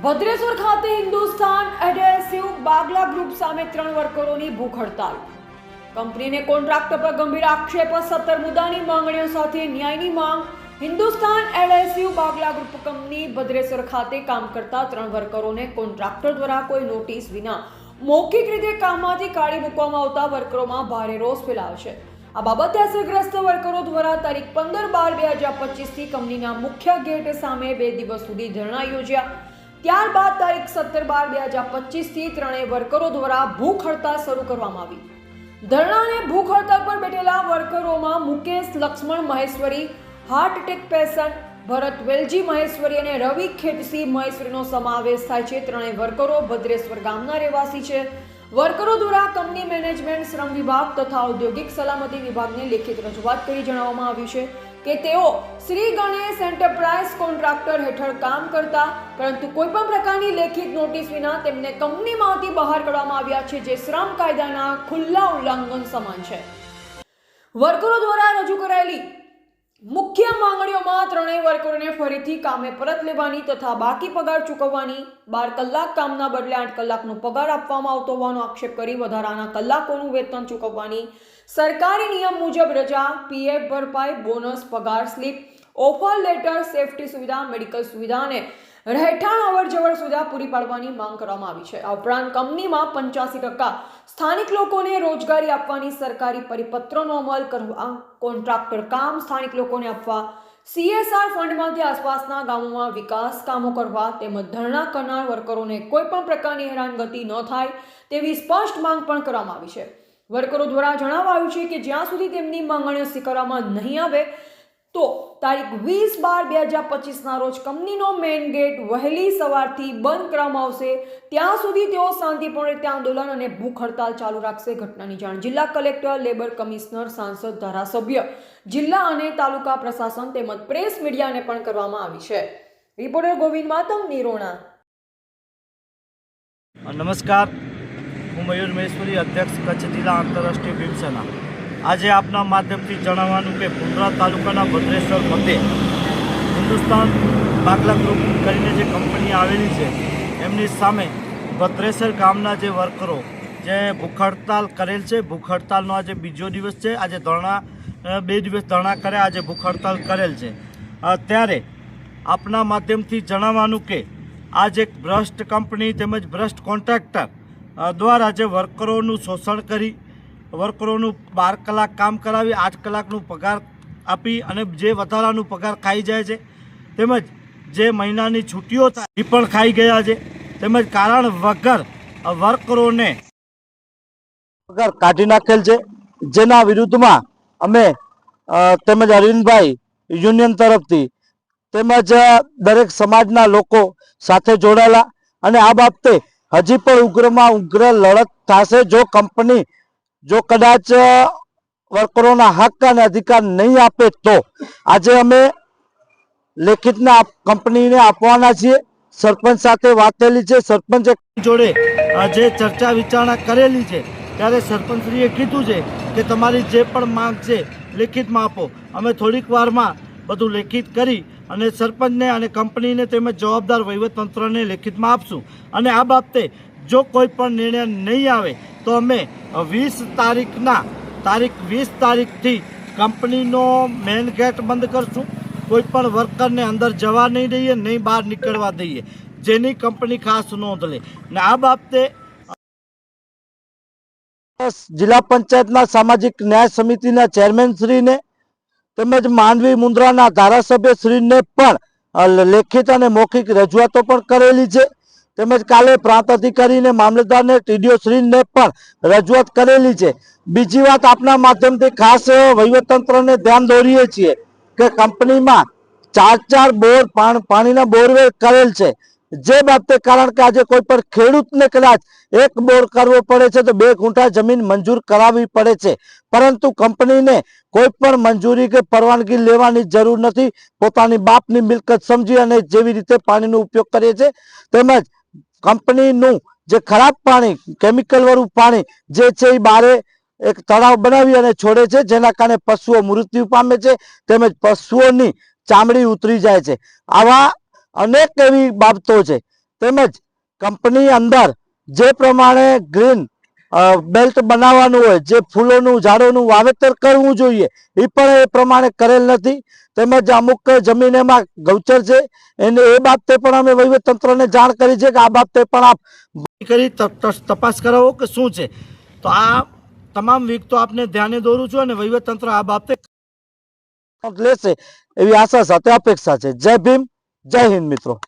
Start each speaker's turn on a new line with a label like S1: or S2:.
S1: ભદ્રેશ્વર ખાતે Hindustan adhesive Bagla group સામે 3 વર્કરોની ભૂખ હડતાલ। કંપનીને કોન્ટ્રાક્ટર પર ગંભીર આક્ષેપ। 17 મુદ્દાની માંગણીઓ સાથે ન્યાયની માંગ। Hindustan adhesive Bagla group company Bhadreshwar ખાતે કામ કરતા 3 વર્કરોને કોન્ટ્રાક્ટર દ્વારા કોઈ નોટિસ વિના મૌખિક રીતે કામમાંથી કાઢી મૂકવામાં આવતા વર્કરોમાં ભારે રોષ ફેલાયો છે। આ બાબતે અસરગ્રસ્ત વર્કરો દ્વારા તારીખ 15/12/2025 થી કંપનીના મુખ્ય ગેટ સામે 2 દિવસ સુધી ધરણા યોજ્યા। ત્યારબાદ તારીખ 17/12/2025 થી ત્રણેય વર્કરો દ્વારા ભૂખ હડતાલ શરૂ કરવામાં આવી। ધરણા અને ભૂખ હડતાલ પર બેઠેલા વર્કરોમાં Mukesh Laxman Maheshwari heart attack patient, Bharat Velji Maheshwari અને રવિ ખેતસિંહ મહેશ્વરીનો સમાવેશ થાય છે। ત્રણેય વર્કરો ભદ્રેશ્વર ગામના રહેવાસી છે। વર્કરો દ્વારા કંપની મેનેજમેન્ટ, શ્રમ વિભાગ તથા ઔદ્યોગિક સલામતી વિભાગને લેખિત રજૂઆત કરી જણાવવામાં આવ્યું છે કે તેઓ શ્રી ગણેશ એન્ટરપ્રાઇઝ કોન્ટ્રાક્ટર હેઠળ કામ કરતા, પરંતુ કોઈ પણ પ્રકારની લેખિત નોટિસ વિના તેમને કંપનીમાંથી બહાર કાઢવામાં આવ્યા છે, જે શ્રમ કાયદાના ખુલ્લા ઉલ્લંઘન સમાન છે। વર્કરો દ્વારા રજૂ કરાયેલી મુખ્ય માંગણીઓમાં ત્રણેય વર્કરોને ફરીથી કામે પરત લેવાની તથા બાકી પગાર ચૂકવવાની, 12 કલાક કામના બદલે 8 કલાકનો પગાર આપવામાં આવતો હોવાનો આક્ષેપ કરી વધારાના કલાકોનું વેતન ચૂકવવાની, સરકારી નિયમ મુજબ રજા, પીએફ ભરપાઈ, બોનસ, પગાર સ્લીપ, ઓફર લેટર, સેફટી સુવિધા, મેડિકલ સુવિધા અને રહેઠાણ અવરજવર સુવિધા પૂરી પાડવાની માંગ કરવામાં આવી છે। આ ઉપરાંત કંપનીમાં 85% સ્થાનિક લોકોને રોજગારી આપવાની સરકારી પરિપત્રનો અમલ કરવા, કોન્ટ્રાક્ટર કામ સ્થાનિક લોકોને આપવા, CSR ફંડમાંથી આસપાસના ગામોમાં વિકાસ કામો કરવા તેમજ ધરણા કરનાર વર્કરોને કોઈ પણ પ્રકારની હેરાનગતિ ન થાય તેવી સ્પષ્ટ માંગ પણ કરવામાં આવી છે। વર્કરો દ્વારા જણાવાયું છે કે જ્યાં સુધી તેમની માંગણીઓ સ્વીકારવામાં નહીં આવે તો તારીખ 20/12/2025 ના રોજ કંપનીનો મેઇન ગેટ વહેલી સવારથી બંધ કરવામાં આવશે। ત્યાં સુધી તેઓ શાંતિપૂર્ણ રીતે આંદોલન અને ભૂખ હડતાલ ચાલુ રાખશે। ઘટનાની જાણ જિલ્લા કલેક્ટર, લેબર કમિશનર, સાંસદ, ધારાસભ્ય, જિલ્લા અને તાલુકા પ્રશાસન તેમજ પ્રેસ મીડિયાને પણ કરવામાં આવી છે। રિપોર્ટર ગોવિંદ માતમ, નિરોણા।
S2: નમસ્કાર, હું મયુર મહેશ્વરી, અધ્યક્ષ કચ્છ જિલ્લા આંતરરાષ્ટ્રીય ભીમસેના। આજે આપના માધ્યમથી જણાવવાનું કે મુન્દ્રા તાલુકાના ભદ્રેશ્વર ખાતે હિન્દુસ્તાન બાગલા ગ્રુપ કરીને જે કંપની આવેલી છે એમની સામે ભદ્રેશ્વર ગામના જે વર્કરો જે ભૂખ હડતાલ કરેલ છે, ભૂખ હડતાલનો આજે બીજો દિવસ છે। આજે ધરણા 2 દિવસ ધરણા કર્યા, આજે ભૂખ હડતાલ કરેલ છે। ત્યારે આપના માધ્યમથી જણાવવાનું કે આ જે ભ્રષ્ટ કંપની તેમજ ભ્રષ્ટ કોન્ટ્રાક્ટર દ્વારા જે વર્કરોનું શોષણ કરી, વર્કરોનું 12 કલાક કામ કરાવી 8 કલાકનું પગાર આપી અને જે વધારાનું પગાર ખાઈ જાય છે, તેમજ જે મહિનાની છૂટીઓ થાય એ પણ ખાઈ ગયા છે, તેમજ કારણ વગર વર્કરોને પગાર કાઢી નાખેલ છે। જેના વિરુદ્ધમાં અમે તેમજ અરવિંદભાઈ યુનિયન તરફથી તેમજ દરેક સમાજના લોકો સાથે જોડાયેલા અને આ બાબતે હજી પણ ઉગ્રમાં ઉગ્ર લડત થશે। જો કદાચ વર્કરોના હક અને અધિકાર નહીં આપે તો આજે અમે લેખિતના કંપનીને આપવાના છીએ। સરપંચ સાથે વાત થયેલી છે, સરપંચ જોડે જે ચર્ચા વિચારણા કરેલી છે ત્યારે સરપંચશ્રીએ કીધું છે કે તમારી જે પણ માંગ છે લેખિતમાં આપો। અમે થોડીક વારમાં બધું લેખિત કરી અને સરપંચને અને કંપનીને તેમજ જવાબદાર વહીવટતંત્રને લેખિતમાં આપશું અને આ બાબતે જો કોઈ પણ નિર્ણય નહીં આવે તો અમે 20 તારીખથી કંપનીનો મેઇન ગેટ બંધ કરશું। કોઈ પણ વર્કરને અંદર જવા નહીં દઈએ, નહીં બહાર નીકળવા દઈએ, જેની કંપની ખાસ નોંધ લે। ને આ બાબતે જિલ્લા પંચાયતના સામાજિક ન્યાય સમિતિના ચેરમેન શ્રીને તેમજ માંડવી મુન્દ્રાના ધારાસભ્ય શ્રીને પણ લેખિત અને મૌખિક રજૂઆતો પણ કરેલી છે। તેમજ કાલે પ્રાંત અધિકારીને, મામલતદારને, TDO શ્રીને પણ રજૂઆત કરેલી છે। બીજી વાત આપના માધ્યમથી ખાસ વહીવટતંત્રને ધ્યાન દોરીએ છીએ કે કંપનીમાં 4 બોર પાણીના બોરવેલ કરેલ છે, જે બાબતે કારણ કે આજે કોઈ પણ ખેડૂતને કદાચ 1 બોર કરવો પડે છે તો 2 ગુંઠા જમીન મંજૂર કરાવવી પડે છે, પરંતુ કંપનીને કોઈ પણ મંજૂરી કે પરવાનગી લેવાની જરૂર નથી। પોતાની બાપની મિલકત સમજી અને જેવી રીતે પાણીનો ઉપયોગ કરે છે, તેમજ કંપનીનું જે ખરાબ પાણી, કેમિકલ વાળું પાણી જે છે એ બારે એક તળાવ બનાવી અને છોડે છે, જેના કારણે પશુઓ મૃત્યુ પામે છે તેમજ પશુઓની ચામડી ઉતરી જાય છે। આવા અનેક એવી બાબતો છે
S3: તેમજ કંપની અંદર જે પ્રમાણે ગ્રીન બેલ્ટ બનાવવાનું હોય, જે ફૂલોનું ઝાડોનું વાવેતર કરવું જોઈએ એ પણ એ પ્રમાણે કરેલ નથી. તેમજ અમુક જમીન એમાં ગૌચર છે એને એ બાબતે પણ અમે વહીવટતંત્રને જાણ કરી છે કે આ બાબતે પણ આપ
S2: કરી તપાસ કરાવો કે શું છે. તો આ તમામ વિગતો આપને ધ્યાને દોરું છું અને વહીવટતંત્ર આ બાબતે
S3: લેશે એવી આશા સાથે અપેક્ષા છે. જય ભીમ, જય હિન્દ મિત્રો.